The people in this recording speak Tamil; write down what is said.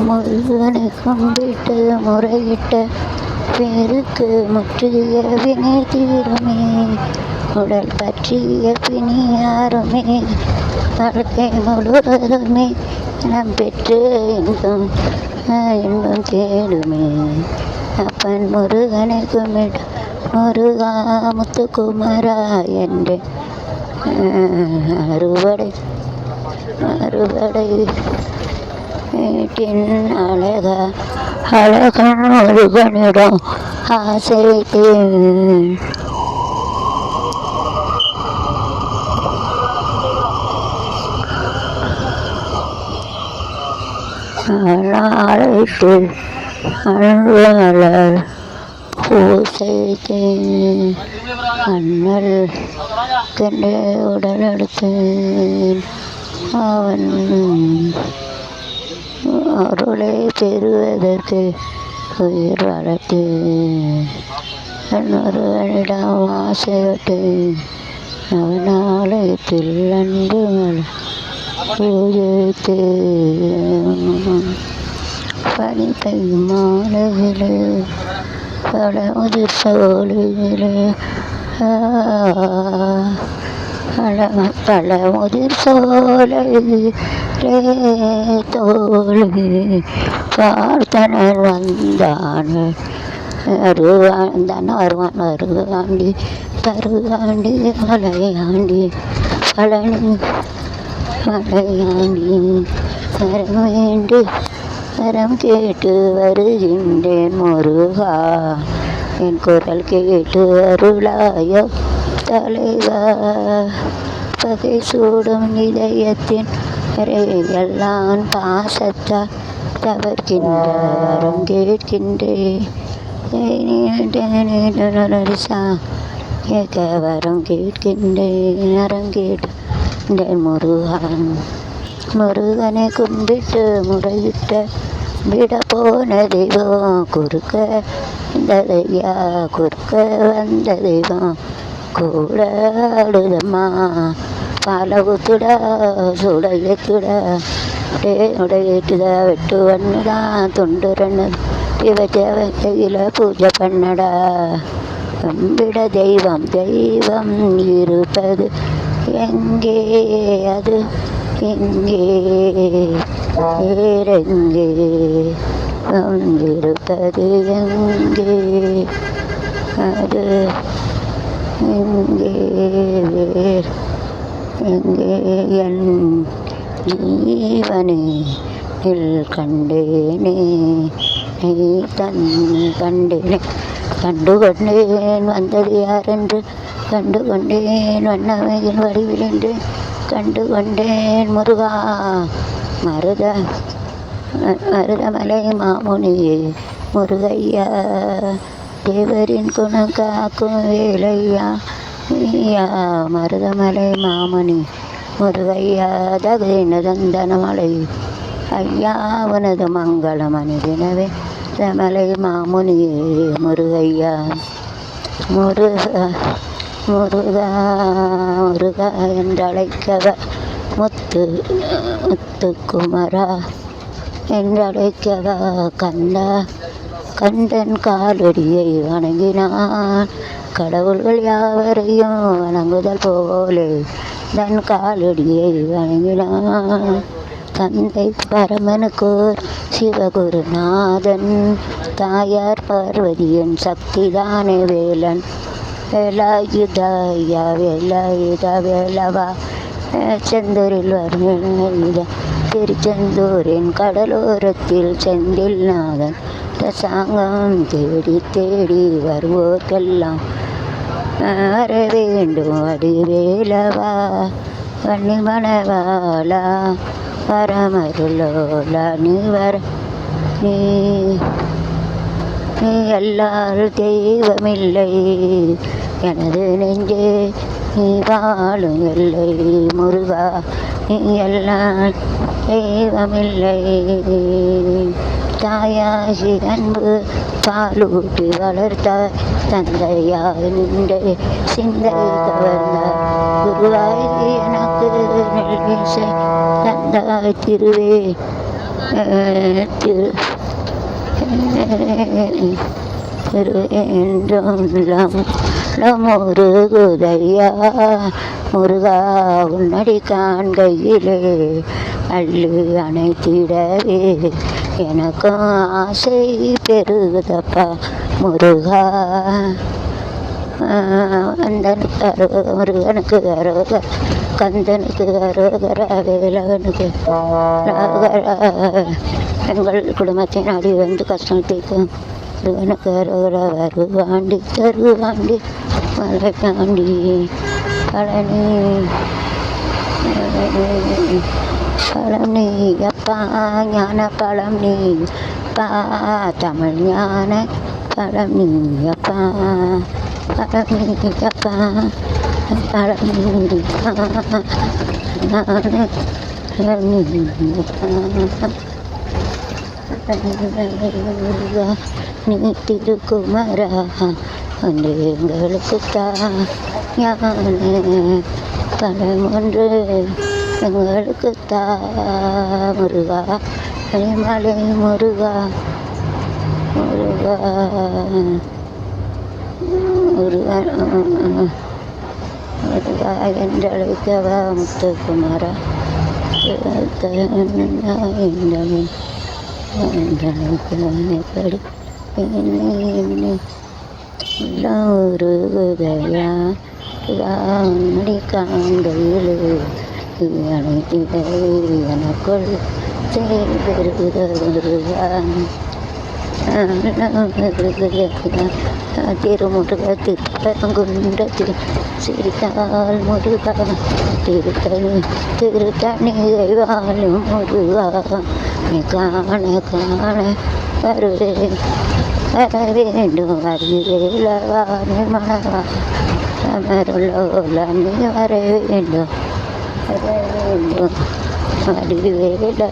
முருகனை கும்பிட்டு முறையிட்ட பேருக்கு முற்றிய வினை தீருமே. உடல் பற்றிய பிணி யாருமே வாழ்க்கை முழுவதுமே நம் பெற்று இன்பம் தேடுமே. அப்பன் முருகனை கும்பிட்டு முருகா முத்துக்குமரா என்று அறுவடை வீட்டின் அழகன் முருகனிடம் ஆசை அழைத்து அன்பர் பூசைத்து அண்ணல் கண்டு உடலெடுத்தேன். அவன் அருளை பெறுவதற்கு உயிர் வளர்த்தேன். ஒருவனிடம் ஆசைப்பட்டேன். அவன் ஆலயத்தில் அன்பு பூஜைத்து பனி பெய்யும் மாலையிலே பல முதிர் சோலையிலே பல முதிர் சோலையிலே தோழி பார்த்தனர் வந்தான். வருவான் வருவாண்டி பருவாண்டி மலையாண்டி பழனி மலையாண்டி வரம் வேண்டி வரம் கேட்டு வருகின்றேன் முருகா. என் குரல் கேட்டு அருளாயோ தலைவா. பகை சூடும் இதயத்தின் எல்லாம் பாசத்தால் தவறுகின்ற வரம் கேட்கின்றேன். வரம் கேட்கின்றேன் அறம் கேட்கின்றேன் முருகன். முருகனை கும்பிட்டு முறையிட்ட விட போன தெய்வம் குறுக்க வந்ததையா. குறுக்க வந்த தெய்வம் கூட அழுதம்மா. பால ஊத்துடா சுடையத்துடா உடையத்துடா வெட்டு வண்ணுதான் தொண்டுரன்னு இவத்தையில பூஜை பண்ணடா. கும்பிட தெய்வம் தெய்வம் இருப்பது எங்கே அது எங்கே வேறெங்கே இருப்பது எங்கே அது எங்கே வேறு எங்கே என் ஜீவனே நில் கண்டேனே நீ தன்னை கண்டேனே. கண்டுகொண்டேன் வந்தது யாரென்று கண்டுகொண்டேன் வண்ணமையின் வடிவிலென்று கண்டுகொண்டேன் முருகா. மருதமலை மாமுனியே முருகையா. தேவரின் குணம் காக்கும் வேலையா ஐயா. மருதமலை மாமுனி முருகையா தகுதின தந்தனமலை ஐயா. உனது மங்களம் அணிதினவே மலை மாமுனியே முருகையா. முருகா முருகா முருகா என்றழைக்கவ முத்துக்குமரா என்றழைக்கவ கந்தா. கண்டன் காலடியை வணங்கினான். கடவுள்கள் யாவரையும் வணங்குதல் போலே தன் காலடியை வணங்கினான். தந்தை பரமனுக்கோர் சிவகுருநாதன். தாயார் பார்வதியின் சக்திதானே வேலன். வேலாயுதாயா வேலாயுத வேலவா. செந்தூரில் வருகிற திருச்செந்தூரின் கடலோரத்தில் செந்தில் நாதன். சாங்கம் தேடி தேடி வருவோர்க்கெல்லாம் வர வேண்டும் வடிவேலவா. வன்னிமணவாளா வரமருளோலா. நீ வர நீ எல்லாரும் தெய்வமில்லை எனது நெஞ்சே நீ வாழும் எல்லை முருகா. நீ எல்லாம் தெய்வமில்லை. தாயாகி அன்பு பாலூட்டி வளர்த்தாய். தந்தையாய் நின்று சிந்தை கவர்ந்தாய். குருவாய் எனக்கு நெல்லிசை தந்தாய் திருவே திரு என்றும் முருகுதையா முருகா உன்னடி காண்கையிலே அள்ளி அணைத்திடவே எனக்கும் ஆசை பெருகுதப்பா முருகா. கந்தனுக்கு அரோகர முருகனுக்கு அரோகர கந்தனுக்கு அரோகர வேலவனுக்கு அரோகர. எங்கள் குடும்பத்தின் அடி வந்து கஷ்டம் தீர்க்கும் முருகனுக்கு அரோகர. வருவாண்டி தருவாண்டி மலை தாண்டி பழனி பழம் நீ அப்பா ஞான பழம் நீ அப்பா தமிழ் ஞான பழம் நீ அப்பா பழம் நீ அப்பா பழம் நீ அப்பா நீ திருக்குமரா வந்து எங்களுக்கு ஞான பழம் ஒன்று எங்களுக்கு முருகா மலை முருகா முருகா முருகா முருகா என்றழைக்கவா முத்துக்குமாரா என்றழைப்படி ஒரு உதயா மணி காண்கையில் எனக்குள் திருமுருக திருப்பரங்குன்றத்தில் சிரித்தால் முருகா திருத்தணி வாழும் முருகா நீ காண காண வருவேன் வர வேண்டும் வருவேலவானே மனவா அமருள்ள நீ வர வேண்டும் வர வேண்டும் வடிவேலா